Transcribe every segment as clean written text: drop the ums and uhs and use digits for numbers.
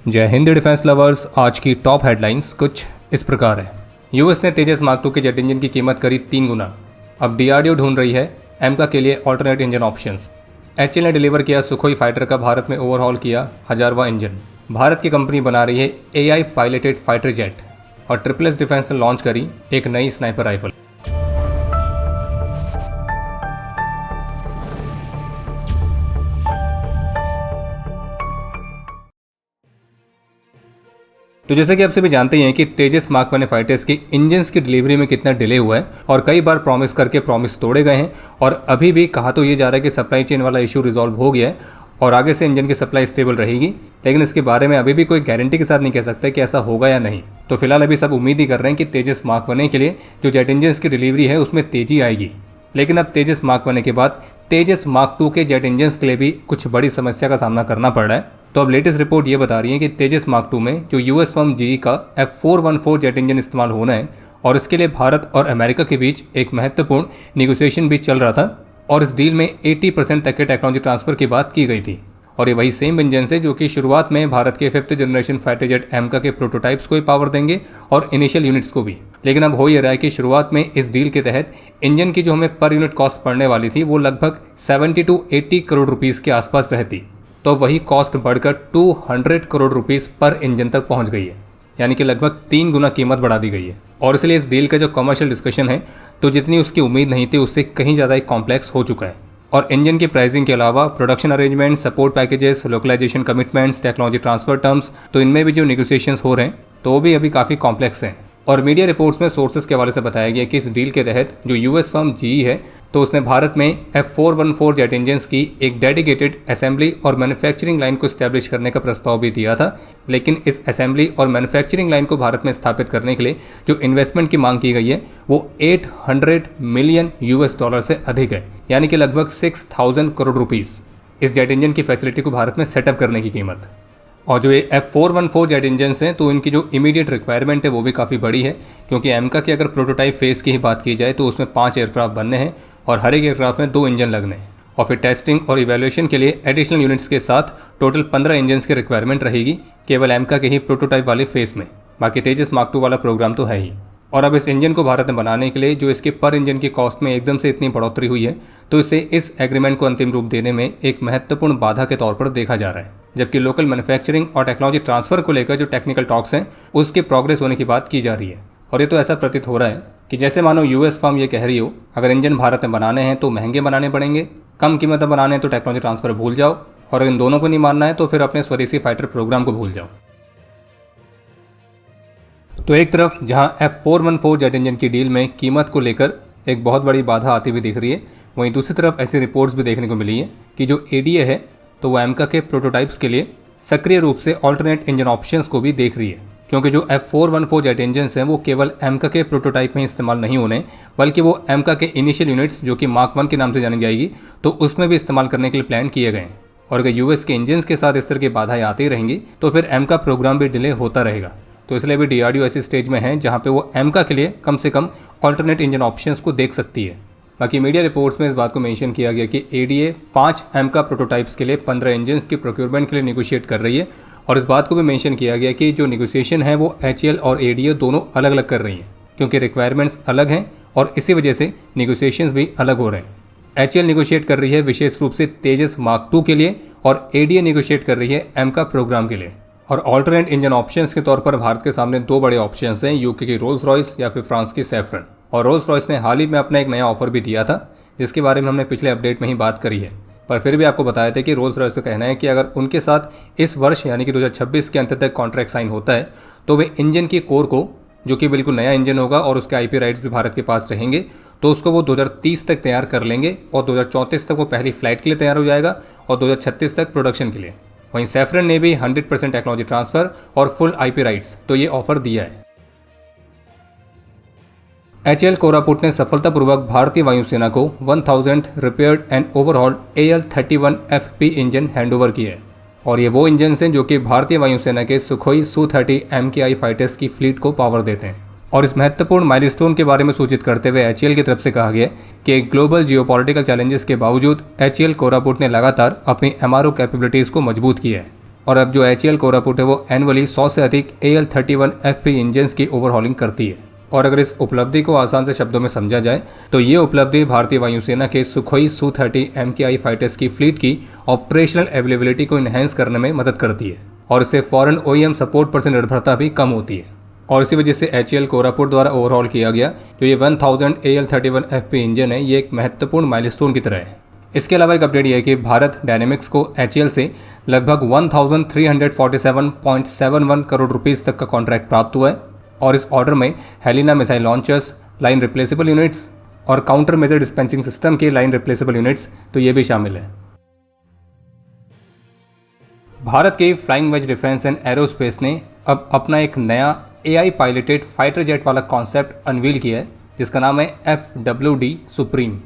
जय Hind defence lovers. आज की टॉप हेडलाइंस कुछ इस प्रकार है। यूएस ने तेजस मार्क 2 के जेट इंजन की कीमत करी 3 गुना। अब डीआरडीओ ढूंढ रही है एमका के लिए ऑल्टरनेट इंजन ऑप्शंस। एचएल ने डिलीवर किया सुखोई फाइटर का भारत में ओवरहॉल किया 1000वां इंजन। भारत की कंपनी बना रही है एआई पायलटेड फाइटर जेट। और ट्रिपल एस डिफेंस ने लॉन्च करी एक नई स्नाइपर राइफल। तो जैसे कि आप सभी जानते हैं कि तेजस मार्क 1 फाइटर्स की इंजन्स की डिलीवरी में कितना डिले हुआ है और कई बार प्रॉमिस करके प्रॉमिस तोड़े गए हैं। और अभी भी कहा तो ये जा रहा है कि सप्लाई चेन वाला इशू रिजॉल्व हो गया है और आगे से इंजन की सप्लाई स्टेबल रहेगी, लेकिन इसके बारे में अभी भी कोई गारंटी के साथ नहीं कह सकता कि ऐसा होगा या नहीं। तो फिलहाल अभी सब उम्मीद ही कर रहे हैं कि तेजस मार्क 1 के लिए जो जेट इंजन्स की डिलीवरी है उसमें तेजी आएगी। लेकिन अब तेजस मार्क 1 के बाद तेजस मार्क 2 के जेट इंजन्स के लिए भी कुछ बड़ी समस्या का सामना करना पड़ रहा है। तो अब लेटेस्ट रिपोर्ट ये बता रही है कि तेजस मार्क 2 में जो यूएस फर्म जीई का F414 जेट इंजन इस्तेमाल होना है और इसके लिए भारत और अमेरिका के बीच एक महत्वपूर्ण नेगोशिएशन भी चल रहा था और इस डील में 80% तक के टेक्नोलॉजी ट्रांसफर की बात की गई थी। और ये वही सेम इंजन है जो कि शुरुआत में भारत के 5th जनरेशन फाइटर जेट एमका के प्रोटोटाइप्स को ही पावर देंगे और इनिशियल यूनिट्स को भी। लेकिन अब हो ये रहा है कि शुरुआत में इस डील के तहत इंजन की जो हमें पर यूनिट कॉस्ट पड़ने वाली थी वो लगभग 70 to 80 करोड़ रुपीस के आसपास रहती, तो वही कॉस्ट बढ़कर 200 करोड़ रुपीस पर इंजन तक पहुंच गई है, यानी कि लगभग 3 गुना कीमत बढ़ा दी गई है। और इसलिए इस डील का जो कमर्शियल डिस्कशन है तो जितनी उसकी उम्मीद नहीं थी उससे कहीं ज़्यादा एक कॉम्प्लेक्स हो चुका है। और इंजन की प्राइसिंग के अलावा production arrangement, support packages, localisation commitments, technology transfer terms, तो इनमें भी जो नेगोशिएशंस हो रहे हैं तो वो भी अभी काफ़ी कॉम्प्लेक्स हैं। और मीडिया रिपोर्ट्स में सोर्सेज के हवाले से बताया गया कि इस डील के तहत जो यूएस फर्म जीई है तो उसने भारत में F414 जेट इंजन्स की एक डेडिकेटेड असेंबली और मैन्युफैक्चरिंग लाइन को स्टैब्लिश करने का प्रस्ताव भी दिया था। लेकिन इस असेंबली और मैन्युफैक्चरिंग लाइन को भारत में स्थापित करने के लिए जो इन्वेस्टमेंट की मांग की गई है वो 800 मिलियन US डॉलर से अधिक है, यानी कि लगभग 6000 करोड़ रुपीस इस जेट इंजन की फैसिलिटी को भारत में सेटअप करने की कीमत। और जो ये F414 जेट इंजन्स हैं तो इनकी जो इमीडिएट रिक्वायरमेंट है वो भी काफ़ी बड़ी है, क्योंकि एमका की अगर प्रोटोटाइप फेज़ की ही बात की जाए तो उसमें 5 एयरक्राफ्ट बनने हैं और हर एक एयरक्राफ्ट में 2 इंजन लगने हैं। और फिर टेस्टिंग और इवैल्यूएशन के लिए एडिशनल यूनिट्स के साथ टोटल 15 इंजन्स की रिक्वायरमेंट रहेगी केवल एमका के ही प्रोटोटाइप वाले फेज़ में। बाकी तेजस मार्क 2 वाला प्रोग्राम तो है ही। और अब इस इंजन को भारत में बनाने के लिए जो इसके पर इंजन की कॉस्ट में एकदम से इतनी बढ़ोतरी हुई है तो इसे इस एग्रीमेंट को अंतिम रूप देने में एक महत्वपूर्ण बाधा के तौर पर देखा जा रहा है। जबकि लोकल मैन्युफैक्चरिंग और टेक्नोलॉजी ट्रांसफर को लेकर जो टेक्निकल टॉक्स हैं उसके प्रोग्रेस होने की बात की जा रही है। और ये तो ऐसा प्रतीत हो रहा है कि जैसे मानो यूएस फर्म ये कह रही हो अगर इंजन भारत में बनाने हैं तो महंगे बनाने पड़ेंगे, कम कीमत में बनाने हैं तो टेक्नोलॉजी ट्रांसफर भूल जाओ, और अगर इन दोनों को नहीं मानना है तो फिर अपने स्वदेशी फाइटर प्रोग्राम को भूल जाओ। तो एक तरफ जहां F414 जेट इंजन की डील में कीमत को लेकर एक बहुत बड़ी बाधा आती हुई दिख रही है, वहीं दूसरी तरफ ऐसी रिपोर्ट्स भी देखने को मिली है कि जो एडीए है तो वो एमका के प्रोटोटाइप्स के लिए सक्रिय रूप से ऑल्टरनेट इंजन ऑप्शंस को भी देख रही है। क्योंकि जो F414 जेट इंजन्स हैं वो केवल एमका के प्रोटोटाइप में इस्तेमाल नहीं होने, बल्कि वो एमका के इनिशियल यूनिट्स जो कि मार्क 1 के नाम से जानी जाएगी तो उसमें भी इस्तेमाल करने के लिए प्लान किए गए हैं। और अगर यूएस के इंजन्स के साथ इस तरह की बाधाएं आती रहेंगी तो फिर एमका प्रोग्राम भी डिले होता रहेगा। तो इसलिए भी डीआरडीओ ऐसी स्टेज में है जहाँ पे वो एमका के लिए कम से कम ऑल्टरनेट इंजन ऑप्शंस को देख सकती है। बाकी मीडिया रिपोर्ट्स में इस बात को मेंशन किया गया कि एडीए 5 एमका प्रोटोटाइप्स के लिए 15 इंजन्स की प्रोक्योरमेंट के लिए निगोशिएट कर रही है। और इस बात को भी मेंशन किया गया कि जो निगोशिएशन है वो एचएल और एडीए दोनों अलग अलग कर रही हैं, क्योंकि रिक्वायरमेंट्स अलग हैं और इसी वजह से निगोशिएशंस भी अलग हो रहे हैं। एचएल निगोशिएट कर रही है विशेष रूप से तेजस मार्क 2 के लिए और एडीए निगोशिएट कर रही है एमका प्रोग्राम के लिए। और ऑल्टरनेट इंजन ऑप्शंस के तौर पर भारत के सामने 2 बड़े ऑप्शंस हैं, यूके की रोल्स रॉयस या फिर फ्रांस की सैफरन। और रोल्स रॉयस ने हाल ही में अपना एक नया ऑफर भी दिया था जिसके बारे में हमने पिछले अपडेट में ही बात करी है, पर फिर भी आपको बताया था कि रोल्स रॉयस का कहना है कि अगर उनके साथ इस वर्ष यानी कि 2026 के अंत तक कॉन्ट्रैक्ट साइन होता है तो वे इंजन की कोर को, जो कि बिल्कुल नया इंजन होगा और उसके आईपी राइट्स भी भारत के पास रहेंगे, तो उसको वो 2030 तक तैयार कर लेंगे और 2034 तक वो पहली फ्लाइट के लिए तैयार हो जाएगा और 2036 तक प्रोडक्शन के लिए। वहीं सैफरन ने भी 100% टेक्नोलॉजी ट्रांसफर और फुल आईपी राइट्स तो ये ऑफर दिया है। एचएल कोरापुट ने सफलतापूर्वक भारतीय वायुसेना को 1000 repaired and overhauled AL-31FP engine handover किए हैं। और ये वो इंजन हैं जो कि भारतीय वायुसेना के सुखोई Su-30 MKI फाइटर्स की फ्लीट को पावर देते हैं। और इस महत्वपूर्ण माइलस्टोन के बारे में सूचित करते हुए एचएल की तरफ से कहा गया कि ग्लोबल जियोपॉलिटिकल चैलेंजेस के बावजूद एचएल कोरापुट ने लगातार अपनी एमआरओ कैपेबिलिटीज़ को मजबूत किया है। और अब जो HAL कोरापुट है वो एनुअली 100 से अधिक AL-31FP इंजन्स की ओवरहॉलिंग करती है। और अगर इस उपलब्धि को आसान से शब्दों में समझा जाए तो ये उपलब्धि भारतीय वायुसेना के सुखोई Su-30 MKI फाइटर्स की फ्लीट की ऑपरेशनल अवेलेबिलिटी को इन्हेंस करने में मदद करती है और इससे फॉरेन OEM सपोर्ट पर से निर्भरता भी कम होती है। और इसी वजह से HAL कोरापुट द्वारा ओवरहॉल किया गया जो ये 1000 AL-31FP इंजन है, ये एक महत्वपूर्ण माइलस्टोन की तरह है। इसके अलावा एक अपडेट यह है कि भारत डायनेमिक्स को HAL से लगभग 1347.71 करोड़ रुपीस तक का कॉन्ट्रैक्ट प्राप्त हुआ है और इस ऑर्डर में Helina missile launchers, line replaceable units और काउंटर मेजर डिस्पेंसिंग सिस्टम के लाइन रिप्लेसेबल यूनिट्स तो ये भी शामिल है। भारत के flying wedge defence and aerospace ने अब अपना एक नया AI पायलटेड फाइटर जेट वाला कॉन्सेप्ट अनवील किया है जिसका नाम है FWD सुप्रीम।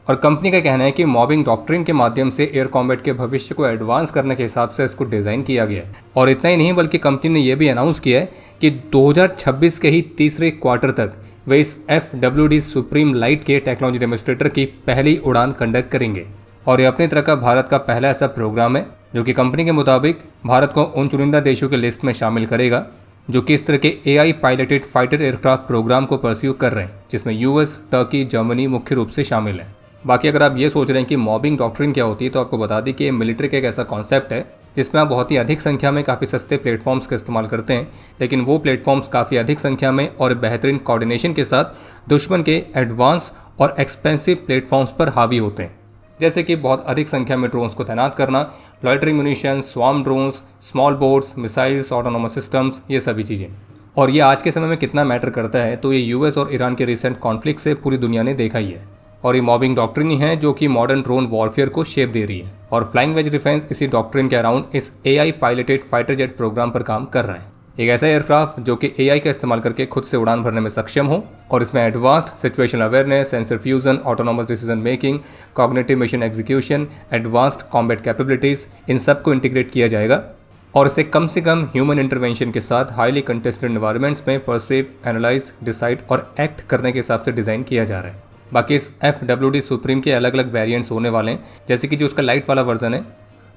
और कंपनी का कहना है कि मॉबिंग डॉक्ट्रिन के माध्यम से एयर कॉम्बैट के भविष्य को एडवांस करने के हिसाब से इसको डिज़ाइन किया गया है। और इतना ही नहीं बल्कि कंपनी ने यह भी अनाउंस किया है कि 2026 के ही तीसरे क्वार्टर तक वे इस FWD सुप्रीम लाइट के टेक्नोलॉजी डेमोन्स्ट्रेटर की पहली उड़ान कंडक्ट करेंगे। और ये अपनी तरह का भारत का पहला ऐसा प्रोग्राम है जो कि कंपनी के मुताबिक भारत को उन चुनिंदा देशों की लिस्ट में शामिल करेगा जो कि इस तरह के AI piloted fighter aircraft programme को परस्यू कर रहे हैं, जिसमें US, टर्की, जर्मनी मुख्य रूप से शामिल है। बाकी अगर आप ये सोच रहे हैं कि मॉबिंग डॉक्ट्रिन क्या होती है तो आपको बता दी कि ये मिलिट्री का एक ऐसा कॉन्सेप्ट है जिसमें आप बहुत ही अधिक संख्या में काफ़ी सस्ते प्लेटफॉर्म्स का इस्तेमाल करते हैं, लेकिन वो प्लेटफॉर्म्स काफ़ी अधिक संख्या में और बेहतरीन कोऑर्डिनेशन के साथ दुश्मन के एडवांस और एक्सपेंसिव प्लेटफॉर्म्स पर हावी होते हैं, जैसे कि बहुत अधिक संख्या में ड्रोन्स को तैनात करना, loitering munition, swarm drones, small boats, missiles, autonomous systems, ये सभी चीज़ें। और ये आज के समय में कितना मैटर करता है तो ये US और ईरान के रिसेंट कॉन्फ्लिक्ट से पूरी दुनिया ने देखा ही है। और ये मॉबिंग डॉक्ट्रिन ही है जो कि मॉडर्न ड्रोन वॉरफेयर को शेप दे रही है और फ्लाइंग वेज डिफेंस इसी डॉक्ट्रिन के अराउंड इस AI piloted fighter jet programme पर काम कर रहा है। एक ऐसा एयरक्राफ्ट जो कि AI का इस्तेमाल करके खुद से उड़ान भरने में सक्षम हो और इसमें advanced situational awareness, sensor fusion, autonomous decision making, cognitive mission execution, advanced combat capabilities, इन सब को इंटीग्रेट किया जाएगा और इसे कम से कम ह्यूमन इंटरवेंशन के साथ हाईली कंटेस्टेड एनवायरमेंट्स में परसीव, एनालाइज, डिसाइड और एक्ट करने के हिसाब से डिज़ाइन किया जा रहा है। बाकी इस FWD सुप्रीम के अलग अलग वेरिएंट्स होने वाले हैं, जैसे कि जो उसका लाइट वाला वर्जन है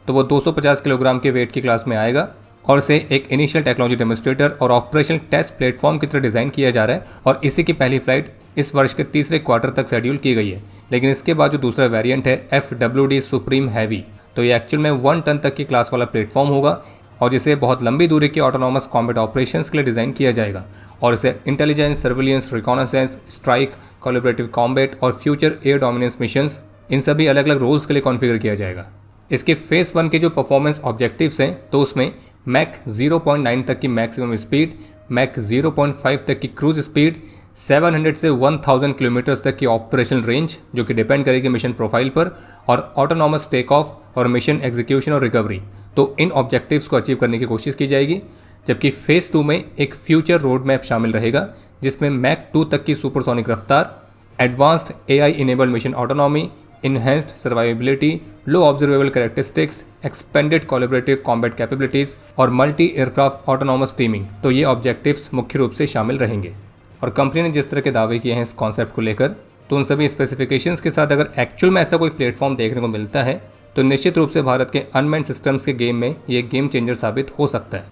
तो वो 250 किलोग्राम के वेट की क्लास में आएगा और इसे एक इनिशियल टेक्नोलॉजी डेमोन्स्ट्रेटर और ऑपरेशनल टेस्ट प्लेटफॉर्म की तरह डिज़ाइन किया जा रहा है और इसी की पहली फ्लाइट इस वर्ष के तीसरे क्वार्टर तक शेड्यूल की गई है। लेकिन इसके बाद जो दूसरा वेरिएंट है FWD सुप्रीम हैवी, तो ये एक्चुअल में 1 टन तक की क्लास वाला प्लेटफॉर्म होगा और जिसे बहुत लंबी दूरी के ऑटोनॉमस कॉम्बैट ऑपरेशंस के लिए डिज़ाइन किया जाएगा और इसे intelligence, surveillance, reconnaissance, strike, collaborative combat और फ्यूचर एयर डोमिनेंस मिशंस, इन सभी अलग अलग रोल्स के लिए कॉन्फ़िगर किया जाएगा। इसके फेज़ 1 के जो परफॉर्मेंस ऑब्जेक्टिव्स हैं तो उसमें मैक 0.9 तक की मैक्सिमम स्पीड, मैक 0.5 तक की क्रूज स्पीड, 700 से 1000 किलोमीटर तक की ऑपरेशनल रेंज जो कि डिपेंड करेगी मिशन प्रोफाइल पर, और ऑटोनॉमस टेक ऑफ और मिशन एग्जीक्यूशन और रिकवरी, तो इन ऑब्जेक्टिव्स को अचीव करने की कोशिश की जाएगी। जबकि फेज़ 2 में एक फ्यूचर रोड मैप शामिल रहेगा जिसमें मैक 2 तक की सुपरसोनिक रफ्तार, advanced AI enabled mission autonomy, enhanced survivability, low observable characteristics, expanded collaborative combat capabilities और मल्टी एयरक्राफ्ट ऑटोनॉमस टीमिंग, तो ये ऑब्जेक्टिव्स मुख्य रूप से शामिल रहेंगे। और कंपनी ने जिस तरह के दावे किए हैं इस कॉन्सेप्ट को लेकर, तो उन सभी स्पेसिफिकेशंस के साथ अगर एक्चुअल में ऐसा कोई प्लेटफॉर्म देखने को मिलता है तो निश्चित रूप से भारत के अनमैन्ड सिस्टम्स के गेम में ये गेम चेंजर साबित हो सकता है।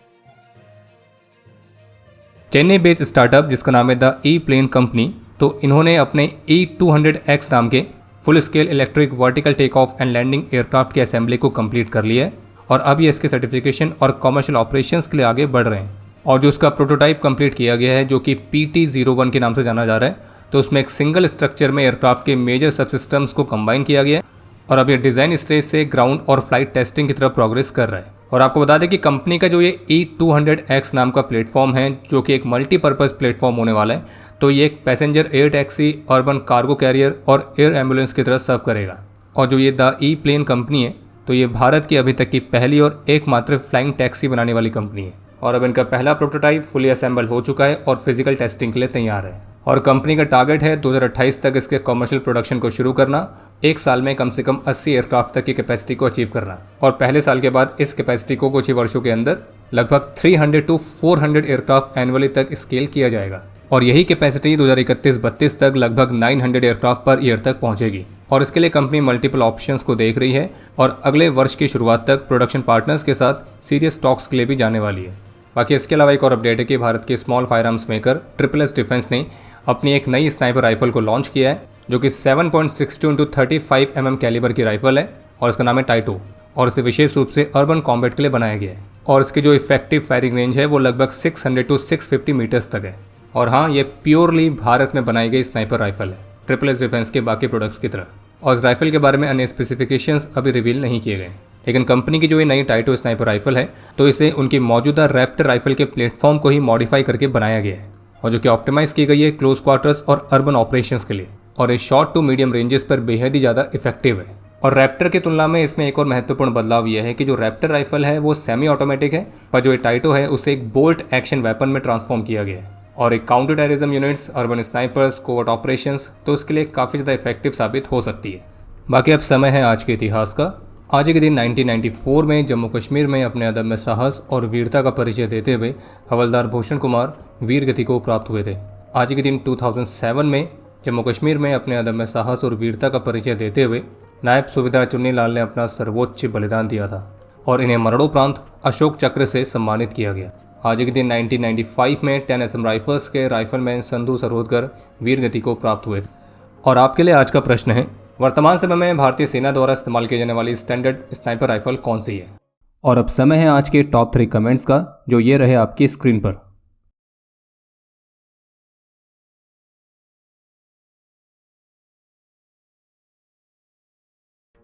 चेन्नई बेस्ड स्टार्टअप जिसका नाम है द E-प्लेन कंपनी, तो इन्होंने अपने E200X नाम के full scale electric vertical take off and landing aircraft की असेंबली को कंप्लीट कर लिया है और अब ये इसके सर्टिफिकेशन और कमर्शियल ऑपरेशंस के लिए आगे बढ़ रहे हैं। और जो उसका प्रोटोटाइप कंप्लीट किया गया है जो कि PT-01 के नाम से जाना जा रहा है, तो उसमें एक सिंगल स्ट्रक्चर में एयरक्राफ्ट के मेजर सबसिस्टम्स को कंबाइन किया गया है और अब ये डिज़ाइन स्टेज से ग्राउंड और फ्लाइट टेस्टिंग की तरफ प्रोग्रेस कर रहा है। और आपको बता दें कि कंपनी का जो ये E200X नाम का प्लेटफॉर्म है जो कि एक मल्टीपर्पज़ प्लेटफॉर्म होने वाला है, तो ये एक passenger air taxi, urban cargo carrier और एयर एम्बुलेंस की तरह सर्व करेगा। और जो ये द E-प्लेन कंपनी है तो ये भारत की अभी तक की पहली और एकमात्र फ्लाइंग टैक्सी बनाने वाली कंपनी है और अब इनका पहला प्रोटोटाइप फुली असेंबल हो चुका है और फिजिकल टेस्टिंग के लिए तैयार है। और कंपनी का टारगेट है 2028 तक इसके कमर्शियल प्रोडक्शन को शुरू करना, एक साल में कम से कम 80 एयरक्राफ्ट तक की कैपेसिटी को अचीव करना और पहले साल के बाद इस कैपेसिटी को कुछ ही वर्षों के अंदर लगभग 300 to 400 एयरक्राफ्ट एनुअली तक स्केल किया जाएगा। और यही कैपेसिटी 2031-32 तक लगभग 900 एयरक्राफ्ट पर ईयर तक पहुंचेगी। और इसके लिए कंपनी मल्टीपल ऑप्शंस को देख रही है और अगले वर्ष की शुरुआत तक प्रोडक्शन पार्टनर्स के साथ सीरियस टॉक्स के लिए भी जाने वाली है। बाकी इसके अलावा एक और अपडेट है कि भारत के small fire arms maker SSS defence ने अपनी एक नई स्नाइपर राइफल को लॉन्च किया है, जो कि 7.62 × 35 mm कैलिबर की राइफल है और इसका नाम है टाइटो। और इसे विशेष रूप से अर्बन कॉम्बैट के लिए बनाया गया है और इसकी जो इफेक्टिव फायरिंग रेंज है वो लगभग 600 to 650 मीटर्स तक है। और हाँ, ये प्योरली भारत में बनाई गई स्नाइपर राइफल है, SSS डिफेंस के बाकी प्रोडक्ट्स की तरह। और इस राइफल के बारे में अन्य स्पेसिफिकेशंस अभी रिवील नहीं किए गए, लेकिन कंपनी की जो ये नई टाइटो स्नाइपर राइफल है तो इसे उनकी मौजूदा रैप्टर राइफल के प्लेटफॉर्म को ही मॉडिफाई करके बनाया गया है और जो कि ऑप्टिमाइज की गई है क्लोज क्वार्टर्स और अर्बन ऑपरेशंस के लिए। और ये शॉर्ट टू मीडियम रेंजेस पर बेहद ही ज़्यादा इफेक्टिव है। और रैप्टर की तुलना में इसमें एक और महत्वपूर्ण बदलाव यह है कि जो रैप्टर राइफल है वो सेमी ऑटोमेटिक है, पर जो ये टाइटो है उसे एक बोल्ट एक्शन वेपन में ट्रांसफॉर्म किया गया है। और एक counter terrorism units, urban snipers, covert operations तो उसके लिए काफ़ी ज़्यादा इफेक्टिव साबित हो सकती है। बाकी अब समय है आज के इतिहास का। आज के दिन 1994 में जम्मू कश्मीर में अपने अदम्य साहस और वीरता का परिचय देते हुए हवलदार भूषण कुमार वीर गति को प्राप्त हुए थे। आज के दिन 2007 में जम्मू कश्मीर में अपने अदम्य साहस और वीरता का परिचय देते हुए नायब सूबेदार चुन्नीलाल ने अपना सर्वोच्च बलिदान दिया था और इन्हें मरणोपरांत अशोक चक्र से सम्मानित किया गया। आज के दिन 1995 में 10 असम राइफल्स के राइफलमैन संधू सरोदकर वीर गति को प्राप्त हुए थे। और आपके लिए आज का प्रश्न है, वर्तमान समय में भारतीय सेना द्वारा इस्तेमाल की जाने वाली स्टैंडर्ड स्नाइपर राइफल कौन सी है? और अब समय है आज के टॉप 3 कमेंट्स का, जो ये रहे आपकी स्क्रीन पर।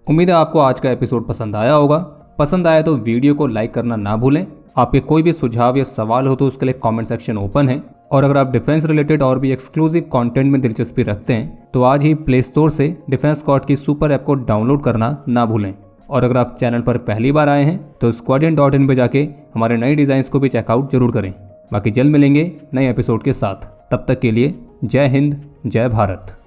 उम्मीद है आपको आज का एपिसोड पसंद आया होगा। पसंद आया तो वीडियो को लाइक करना ना भूलें। आपके कोई भी सुझाव या सवाल हो तो उसके लिए कमेंट सेक्शन ओपन है। और अगर आप डिफेंस रिलेटेड और भी एक्सक्लूसिव कंटेंट में दिलचस्पी रखते हैं तो आज ही प्ले स्टोर से डिफेंस स्क्वाड की सुपर ऐप को डाउनलोड करना ना भूलें। और अगर आप चैनल पर पहली बार आए हैं तो squadron.in पे जाके हमारे नए डिज़ाइंस को भी चेकआउट जरूर करें। बाकी जल्द मिलेंगे नए एपिसोड के साथ। तब तक के लिए जय हिंद, जय भारत।